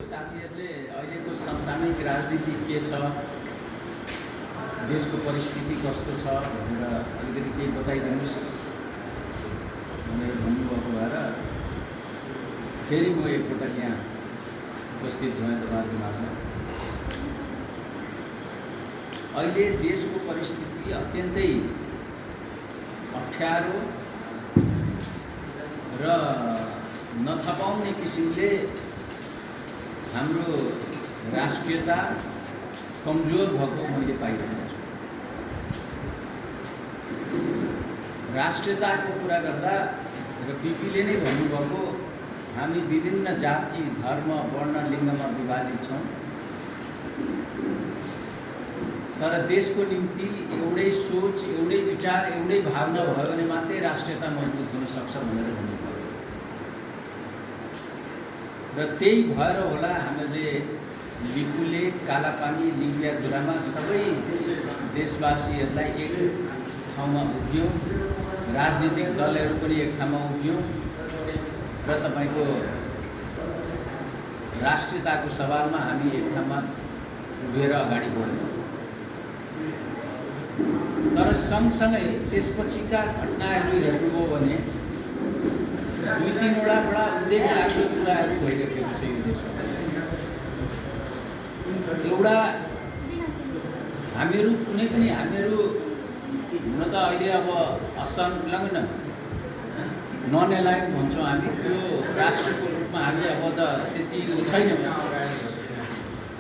साथीहरूले अहिलेको समसामयिक राजनीति के छ, देशको परिस्थिति कस्तो छ भनेर अलिकति केही बताइदिनुहोस् भनेर भन्नुभएको भएर फेरि म एकपटक यहाँ उपस्थित भएँ तपाईँहरूको माझमा। अहिले देशको परिस्थिति अत्यन्तै अप्ठ्यारो र नथपाउने किसिमले हाम्रो राष्ट्रियता कमजोर भएको मैले पाइरहेको छु। राष्ट्रियताको कुरा गर्दा र पिपीले नै भन्नुभएको, हामी विभिन्न जाति, धर्म, वर्ण, लिङ्गमा विभाजित छौँ, तर देशको निम्ति एउटै सोच, एउटै विचार, एउटै भावना भयो भने मात्रै राष्ट्रियता मजबुत हुन सक्छ भनेर भन्नुभयो। र त्यही भएर होला हामीले लिपुले, कालापानी, लिम्बियाधुरामा सबै देशवासीहरूलाई एक ठाउँमा उभियो, राजनीतिक दलहरू पनि एक ठाउँमा उभियो र तपाईको राष्ट्रियताको सवालमा हामी एक ठाउँमा उभिएर अगाडि बढ्यौँ। तर सँगसँगै त्यसपछिका घटनाहरू हेर्नुभयो भने दुई तीनवटा बडा उद्देश्य लाग्ने कुराहरू भइरहेको छ यो देशमा। एउटा हामीहरू कुनै पनि हामीहरू हुन त अहिले अब असंलग्न नन एलाइन भन्छौँ हामी, त्यो राष्ट्रको रूपमा हामी अब त त्यति छैनौँ।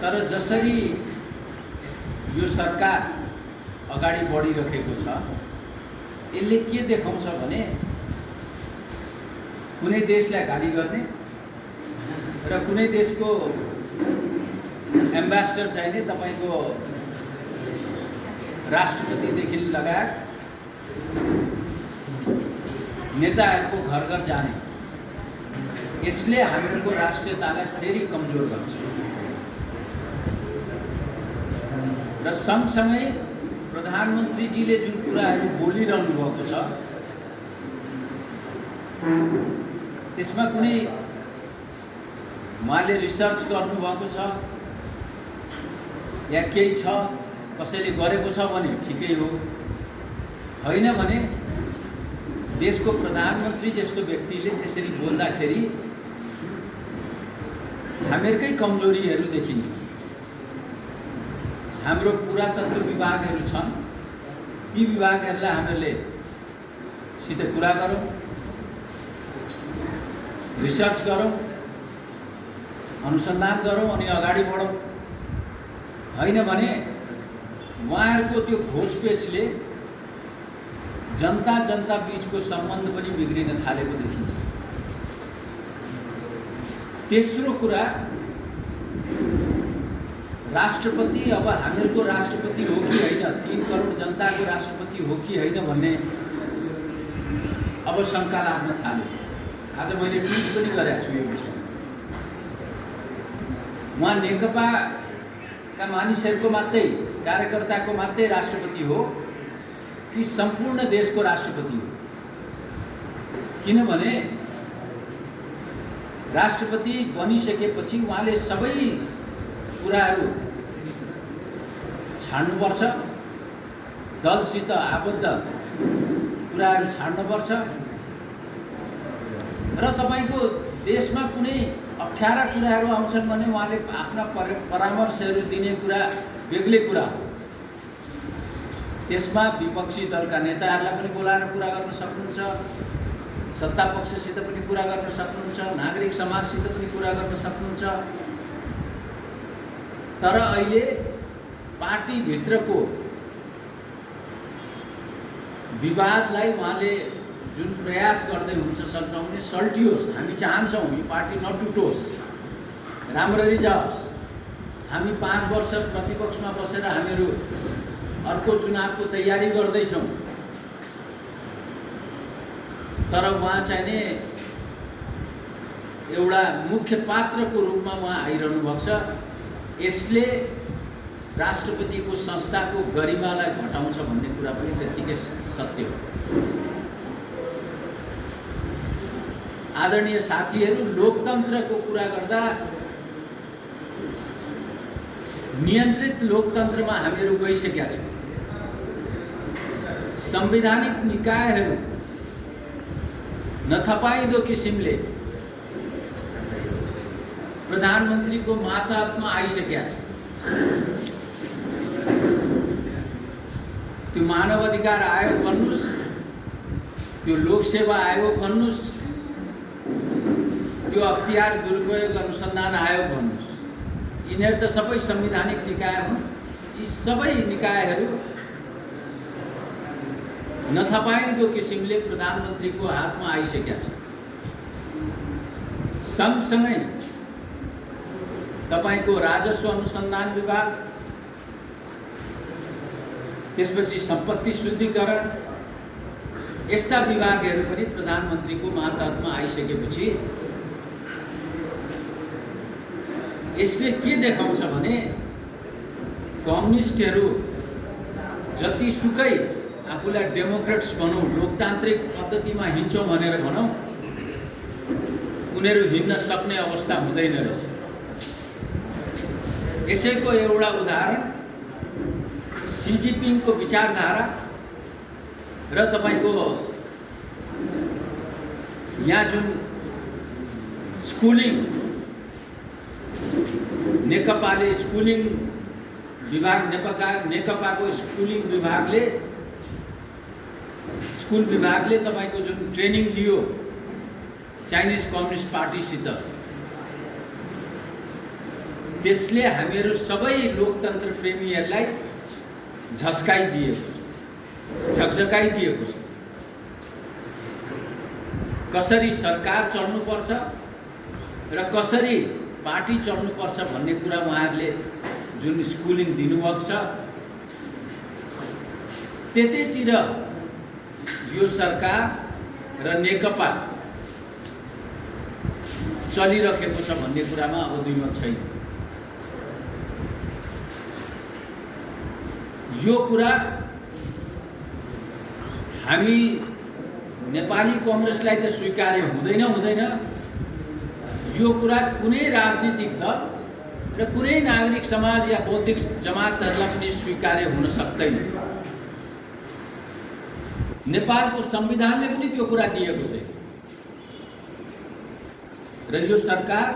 तर जसरी यो सरकार अगाडि बढिरहेको छ, यसले के देखाउँछ भने कुनै देशलाई गाली गर्ने र कुनै देशको एम्बेसडर चाहिने, तपाईको राष्ट्रपतिदेखि लगायत नेताहरूको घर घर जाने, यसले हाम्रो राष्ट्रियतालाई फेरि कमजोर गर्छ। र सँगसँगै प्रधानमन्त्रीजीले जुन कुराहरू बोलिरहनु भएको छ त्यसमा कुनै उहाँले रिसर्च गर्नुभएको छ या केही छ, कसैले गरेको छ भने ठिकै हो, होइन भने देशको प्रधानमन्त्री जस्तो व्यक्तिले त्यसरी बोल्दाखेरि हामीहरूकै कमजोरीहरू देखिन्छ। हाम्रो पुरातत्व विभागहरू छन्, ती विभागहरूलाई हामीहरूले सिधै कुरा गरौँ, रिसर्च गरौँ, अनुसन्धान गरौँ अनि अगाडि बढौँ। होइन भने उहाँहरूको त्यो घोचपेचले जनता बीचको सम्बन्ध पनि बिग्रिन थालेको देखिन्छ। तेस्रो कुरा, राष्ट्रपति अब हामीहरूको राष्ट्रपति हो कि होइन, 3 करोड जनताको राष्ट्रपति हो कि होइन भन्ने अब शङ्का लाग्न थाल्यो। आज मैले ट्विट पनि गरेको छु यो विषयमा। उहाँ नेकपाका मानिसहरूको मात्रै, कार्यकर्ताको मात्रै राष्ट्रपति हो कि सम्पूर्ण देशको राष्ट्रपति हो? किनभने राष्ट्रपति बनिसकेपछि उहाँले सबै कुराहरू छाड्नुपर्छ, दलसित आबद्ध कुराहरू छाड्नुपर्छ र तपाईको देशमा कुनै अप्ठ्यारा कुराहरू आउँछन् भने उहाँले आफ्ना परामर्शहरू दिने कुरा बेग्लै कुरा हो। त्यसमा विपक्षी दलका नेताहरूलाई पनि बोलाएर कुरा गर्न सक्नुहुन्छ, सत्ता पक्षसित पनि कुरा गर्न सक्नुहुन्छ, नागरिक समाजसित पनि कुरा गर्न सक्नुहुन्छ। तर अहिले पार्टीभित्रको विवादलाई उहाँले जुन प्रयास गर्दै हुन्छ सल्टाउने, सल्टियोस्, हामी चाहन्छौँ यो पार्टी नटुटोस्, राम्ररी जाओस्। हामी 5 वर्ष प्रतिपक्षमा बसेर हामीहरू अर्को चुनावको तयारी गर्दैछौँ, तर उहाँ चाहिने एउटा मुख्य पात्रको रूपमा उहाँ आइरहनु भएको छ। यसले राष्ट्रपतिको संस्थाको गरिमालाई घटाउँछ भन्ने कुरा पनि त्यतिकै सत्य हो। आदरणीय साथीहरू, लोकतन्त्रको कुरा गर्दा नियन्त्रित लोकतन्त्रमा हामीहरू गइसकेका छौँ। संवैधानिक निकायहरू नथपाइदो किसिमले प्रधानमन्त्रीको मातहतमा आइसकेका छ। त्यो मानव अधिकार आयोग भन्नुस्, त्यो लोकसेवा आयोग भन्नुस्, त्यो अख्तियार दुरुपयोग अनुसन्धान आयोग भन्नुस्, यिनीहरू त सबै संवैधानिक निकाय हुन्। यी सबै निकायहरू नथपाइदो किसिमले प्रधानमन्त्रीको हातमा आइसकेका छ। सँगसँगै तपाईको राजस्व अनुसन्धान विभाग, त्यसपछि सम्पत्ति शुद्धिकरण, यस्ता विभागहरू पनि प्रधानमन्त्रीको मातहतमा आइसकेपछि यसले के देखाउँछ भने कम्युनिस्टहरू जतिसुकै आफूलाई डेमोक्रेट्स भनौँ, लोकतान्त्रिक पद्धतिमा हिँड्छौँ भनेर भनौँ, उनीहरू हिँड्न सक्ने अवस्था हुँदैन रहेछ। यसैको एउटा उदाहरण सी जिनपिङको विचारधारा र तपाईको यहाँ जुन स्कुलिङ, नेकपाले स्कुलिङ विभाग, नेकपाको स्कुलिङ विभागले, स्कुल विभागले तपाईको जुन ट्रेनिङ लियो चाइनिज कम्युनिस्ट पार्टीसित, त्यसले हामीहरू सबै लोकतन्त्र प्रेमीहरूलाई झकझकाइदिएको छ। कसरी सरकार चल्नुपर्छ र कसरी पार्टी चल्नुपर्छ भन्ने कुरा उहाँहरूले जुन स्कुलिङ दिनुभएको छ, त्यतैतिर यो सरकार र नेकपा चलिरहेको छ भन्ने कुरामा अब दुईमत छैन। यो कुरा हामी नेपाली कांग्रेसलाई त स्वीकार्य हुँदैन। यो कुरा कुनै राजनीतिक दल र कुनै नागरिक समाज या बौद्धिक जमातहरूलाई पनि स्वीकार्य हुन सक्दैन। नेपालको संविधानले पनि त्यो कुरा दिएको छ। र यो सरकार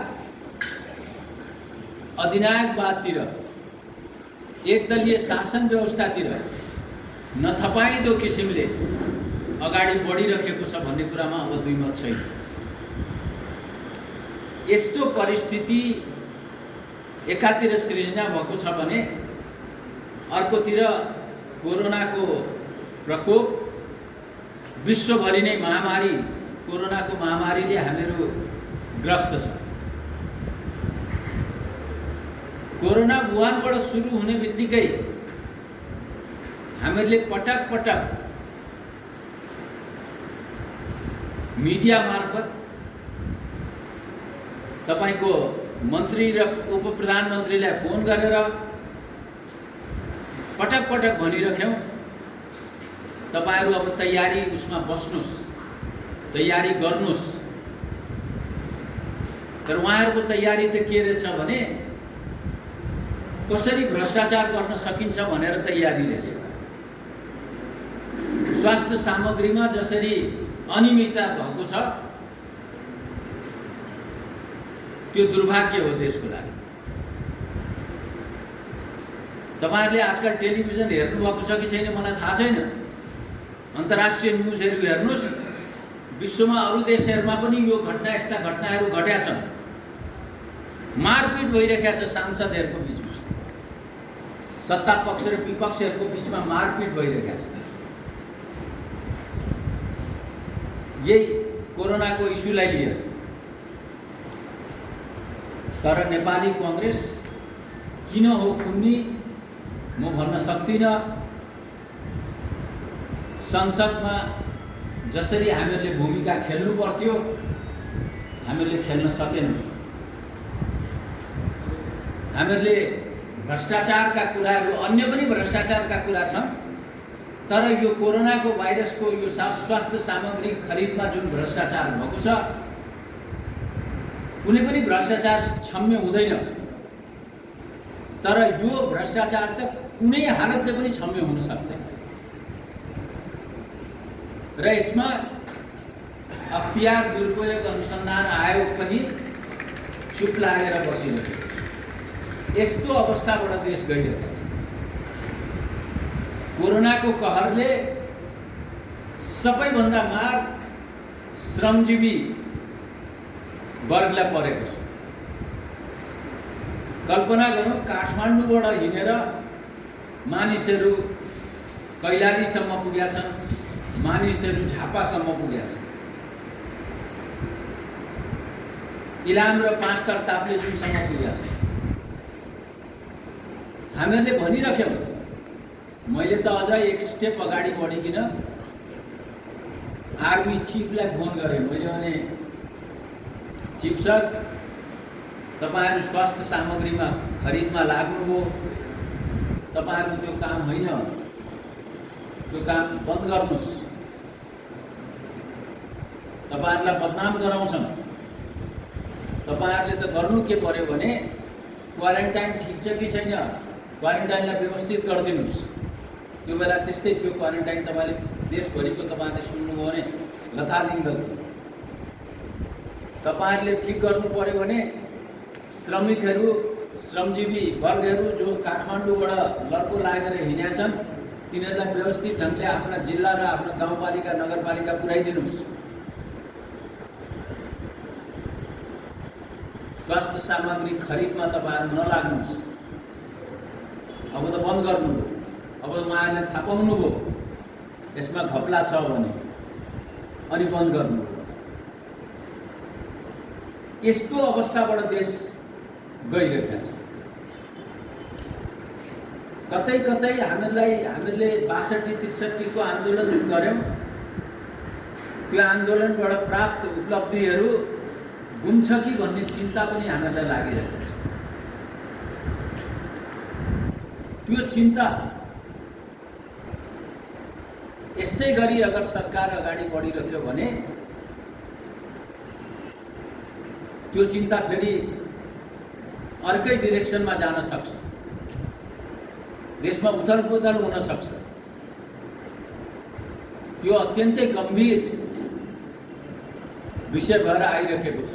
अधिनायकवादतिर, एकदलीय शासन व्यवस्थातिर नथपाइदो किसिमले अगाडि बढिरहेको छ भन्ने कुरामा अब दुईमत छैन। यस्तो परिस्थिति एकातिर सृजना भएको छ भने अर्कोतिर कोरोनाको प्रकोप, विश्वभरि नै महामारी, कोरोनाको महामारीले हामीहरू ग्रस्त छ। कोरोना वुहानबाट सुरु हुने बित्तिकै हामीहरूले पटक पटक मीडिया मार्फत तपाईको मन्त्री र उप प्रधानमन्त्रीलाई फोन गरेर पटक पटक भनिराख्यौं, तपाईहरु अब तयारी उसमा बस्नुस्, तयारी गर्नुस्। तर उहाँहरुको तयारी त के रहेछ भने कसरी भ्रष्टाचार गर्न सकिन्छ भनेर तयारी रहेछ। स्वास्थ्य सामग्रीमा जसरी अनियमितता भएको छ त्यो दुर्भाग्य हो देशको लागि। तपाईहरुले आजकल टेलिभिजन हेर्नु भएको छ कि छैन मलाई थाहा छैन। अन्तर्राष्ट्रिय न्यूजहरु हेर्नुस्, विश्वमा अरु देशहरुमा पनि यो घटना, यस्ता घटनाहरु घट्या छन्। मारपिट भइरहेको छ सांसदहरुको बीचमा, सत्ता पक्ष र विपक्षहरुको बीचमा मारपिट भइरहेको छ। यही कोरोनाको इस्युलाई लिएर। तर नेपाली कांग्रेस किन हो कुन्नी म भन्न सक्दिन। संसदमा जसरी हामीहरूले भूमिका खेल्नु पर्थ्यो हामीहरूले खेल्न सकेनौं। हामीहरूले भ्रष्टाचारका कुराहरू, अन्य पनि भ्रष्टाचारका कुरा छन्, तर यो कोरोनाको भाइरसको यो स्वास्थ्य सामग्री खरिदमा जुन भ्रष्टाचार भएको छ, कुनै पनि भ्रष्टाचार क्षम्य हुँदैन। तर यो भ्रष्टाचार त कुनै हालतले पनि क्षम्य हुन सक्दैन र यसमा अख्तियार दुरुपयोग अनुसन्धान आयोग पनि चुप लागेर बसिरहेको यस्तो अवस्थाबाट देश गइरहेको छ। कोरोनाको कहरले सबैभन्दा मार श्रमजीवी वर्गलाई परेको छ। कल्पना गरौँ, काठमाडौँबाट हिँडेर मानिसहरू कैलालीसम्म पुगेका छन्, मानिसहरू झापासम्म पुगेका छन्, इलाम र पाँच थर ताप्लेजुङसम्म पुगेका छन्। हामीहरूले भनिराख्यौँ, मैले त अझ एक स्टेप अगाडि बढिकन आर्मी चिफलाई फोन गरेँ। मैले भने चिफ सर, तपाईहरु स्वास्थ्य सामग्रीमा खरिदमा लाग्नुभयो, तपाईहरुको त्यो काम होइन, त्यो काम बन्द गर्नुस्, तपाईहरुलाई बदनाम गराउँछन्। तपाईहरुले त गर्नु के पर्यो भने क्वारेन्टाइन ठिक छ कि छैन, क्वारेन्टाइनलाई व्यवस्थित गरिदिनुस्। त्यो बेला त्यस्तै थियो, क्वारेन्टाइन तपाईले देशभरिको तपाईले सुन्नुभयो भने लथालिङ्ग थियो। तपाईहरुले ठिक गर्नु पर्यो भने श्रमिकहरू, श्रमजीवी वर्गहरू जो काठमाडौँबाट लड्को लागेर हिँडेका छन्, तिनीहरूलाई व्यवस्थित ढङ्गले आफ्ना जिल्ला र आफ्ना गाउँपालिका नगरपालिका पुर्याइदिनुस्। स्वास्थ्य सामग्री खरिदमा तपाईहरु नलाग्नुस्। अब त बन्द गर्नुभयो, अब उहाँहरूले थाहा पाउनुभयो यसमा घपला छ भने, अनि बन्द गर्नुभयो। यस्तो अवस्थाबाट देश गइरहेको छ। कतै कतै हामीले 62-63 को आन्दोलन गर्यौं, त्यो आन्दोलनबाट प्राप्त उपलब्धिहरू गुम्छ कि भन्ने चिन्ता पनि हामीलाई लागिरहेको छ। त्यो चिन्ता यस्तै गरी अगर सरकार अगाडि बढिरह्यो भने त्यो चिन्ता फेरि अर्कै डिरेक्सनमा जान सक्छ, देशमा उथलपुथल हुन सक्छ। त्यो अत्यन्तै गम्भीर विषय भएर आइरहेको छ।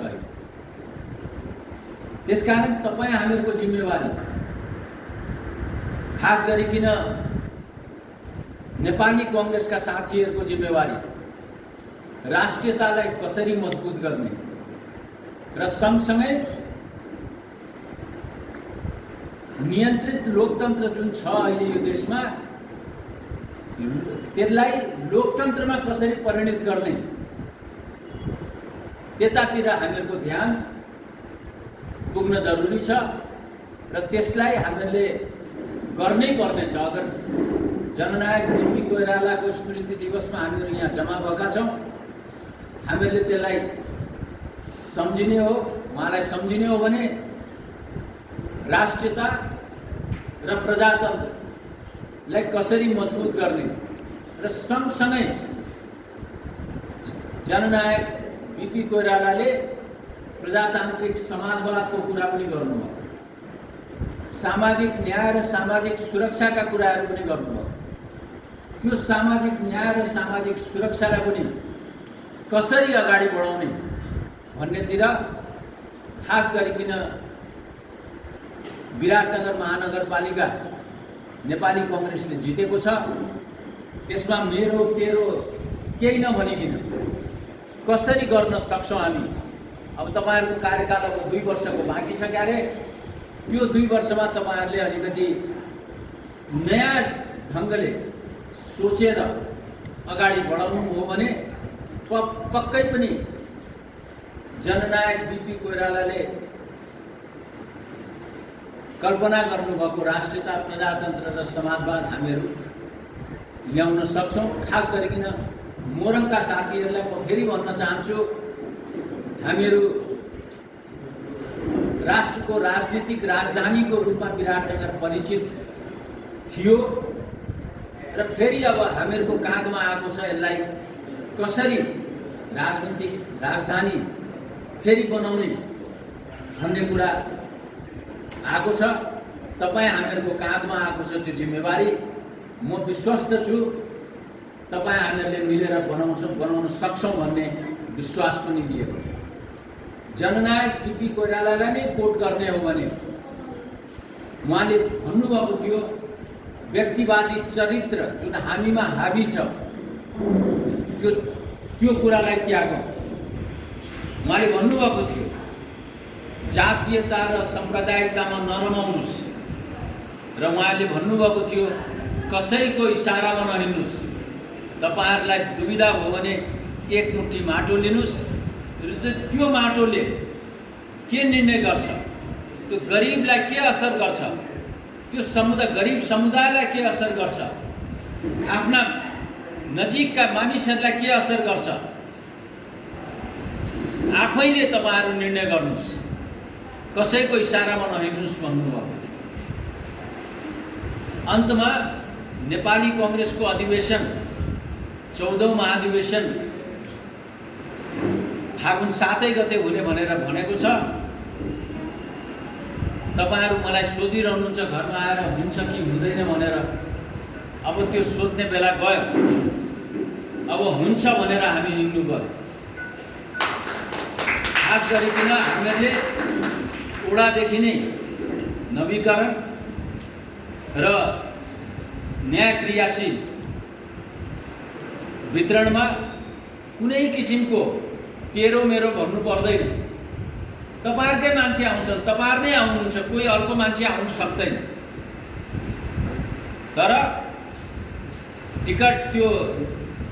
त्यसकारण तपाईँ हामीहरूको जिम्मेवारी, खास गरिकन नेपाली कांग्रेसका साथीहरूको जिम्मेवारी राष्ट्रियतालाई कसरी मजबुत गर्ने र सँगसँगै नियन्त्रित लोकतन्त्र जुन छ अहिले यो देशमा, त्यसलाई लोकतन्त्रमा कसरी परिणत गर्ने, त्यतातिर हामीहरूको ध्यान पुग्न जरुरी छ र त्यसलाई हामीले गर्नै पर्नेछ। अगर जननायक बिपी कोइरालाको स्मृति दिवसमा हामीहरू यहाँ जम्मा भएका छौँ, हामीले त्यसलाई सम्झिने हो, उहाँलाई सम्झिने हो भने राष्ट्रियता र प्रजातन्त्रलाई कसरी मजबुत गर्ने र सँगसँगै जननायक बिपी कोइरालाले प्रजातान्त्रिक समाजवादको कुरा पनि गर्नुभयो, सामाजिक न्याय र सामाजिक सुरक्षाका कुराहरू पनि गर्नुभयो। त्यो सामाजिक न्याय र सामाजिक सुरक्षालाई पनि कसरी अगाडि बढाउने भन्नेतिर खास गरिकन विराटनगर महानगरपालिका नेपाली कांग्रेसले जितेको छ। त्यसमा मेरो तेरो केही नभनिकन कसरी गर्न सक्छौं हामी। अब तपाईहरुको कार्यकाल अब 2 वर्षको बाँकी छ क्यारे, त्यो 2 वर्षमा तपाईहरुले अलिकति नयाँ ढंगले सोचेर अगाडि बढाउनु हो भने पक्कै पनि जननायक बिपी कोइरालाले कल्पना गर्नुभएको राष्ट्रियता, प्रजातन्त्र र समाजवाद हामीहरू ल्याउन सक्छौं। खास गरिकन मोरङका साथीहरूलाई म फेरि भन्न चाहन्छु, हामीहरू राष्ट्रको राजनीतिक राजधानीको रूपमा विराटनगर परिचित थियो र फेरि अब हामीहरूको काँधमा आएको छ यसलाई कसरी राजनीतिक राजधानी फेरि बनाउने भन्ने कुरा आएको छ। तपाईँ हामीहरूको काँधमा आएको छ त्यो जिम्मेवारी। म विश्वस्त छु तपाईँ हामीहरूले मिलेर बनाउन सक्छौँ भन्ने विश्वास पनि लिएको छु। जननायक बीपी कोइरालालाई नै कोट गर्ने हो भने उहाँले भन्नुभएको थियो व्यक्तिवादी चरित्र जुन हामीमा हावी छ त्यो कुरालाई त्यागौँ। उहाँले भन्नुभएको थियो जातीयता र साम्प्रदायिकतामा नरमाउनुस् र उहाँले भन्नुभएको थियो कसैको इसारामा नहिँड्नुस्। तपाईहरुलाई दुविधा भयो भने एक मुट्ठी माटो लिनुस् र त्यो माटोले के निर्णय गर्छ, त्यो गरिबलाई के असर गर्छ, त्यो गरिब समुदायलाई के असर गर्छ, आफ्ना नजिकका मानिसहरूलाई के असर गर्छ, आफैले तपाईहरु निर्णय गर्नुस्, कसैको इशारामा नहिँड्नुस् भन्नुभयो। अन्तमा नेपाली कांग्रेसको अधिवेशन 14औं महाधिवेशन फागुन 7 गते हुने भनेर भनेको छ। तपाईहरु मलाई सोधिरहनुहुन्छ घरमा आएर हुन्छ कि हुँदैन भनेर। अब त्यो सोध्ने बेला गयो। अब हुन्छ भनेर हामी हिँड्नु पर्यो। खास गरिकन हामीले ओडादेखि नै नवीकरण र न्याय क्रियाशील वितरणमा कुनै किसिमको तेरो मेरो भन्नु पर्दैन। तपाईहरुकै मान्छे आउँछन्, तपाईहरु नै आउनुहुन्छ, कोही अर्को मान्छे आउन सक्दैन। तर टिकट त्यो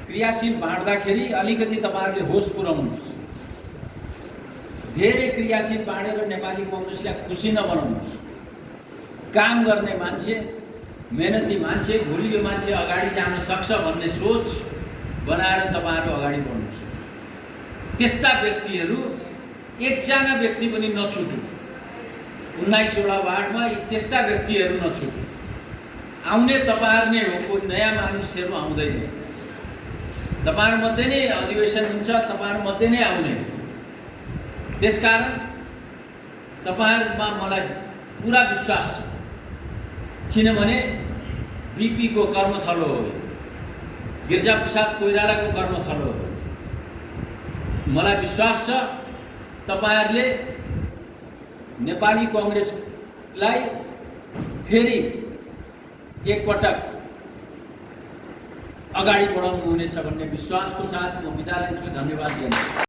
क्रियाशील बाँड्दाखेरि अलिकति तपाईहरुले होस पुर्याउनुस्। धेरै क्रियाशील बाँडेर नेपाली कांग्रेसलाई खुसी नबनाउनुस्। काम गर्ने मान्छे, मेहनती मान्छे, भोलि यो मान्छे अगाडि जान सक्छ भन्ने सोच बनाएर तपाईहरु अगाडि बढ्नुस्। त्यस्ता व्यक्तिहरू एकजना व्यक्ति पनि नछुटु। 19वटा वार्डमा त्यस्ता व्यक्तिहरू नछुटु। आउने तपाईहरु नै हो, कोही नयाँ मानिसहरू आउँदैन। तपाईहरु मध्ये नै अधिवेशन हुन्छ, तपाईहरु मध्ये नै आउने। त्यसकारण तपाईहरुमा मलाई पूरा विश्वास छ। किनभने बीपी को कर्मथलो हो, गिरिजाप्रसाद कोइरालाको कर्मथलो हो। मलाई विश्वास छ तपाईहरुले नेपाली कांग्रेसलाई फेरि एकपटक अगाडि बढाउनु हुनेछ भन्ने विश्वासको साथ म बिदा लिन्छु। धन्यवाद दिन्छु।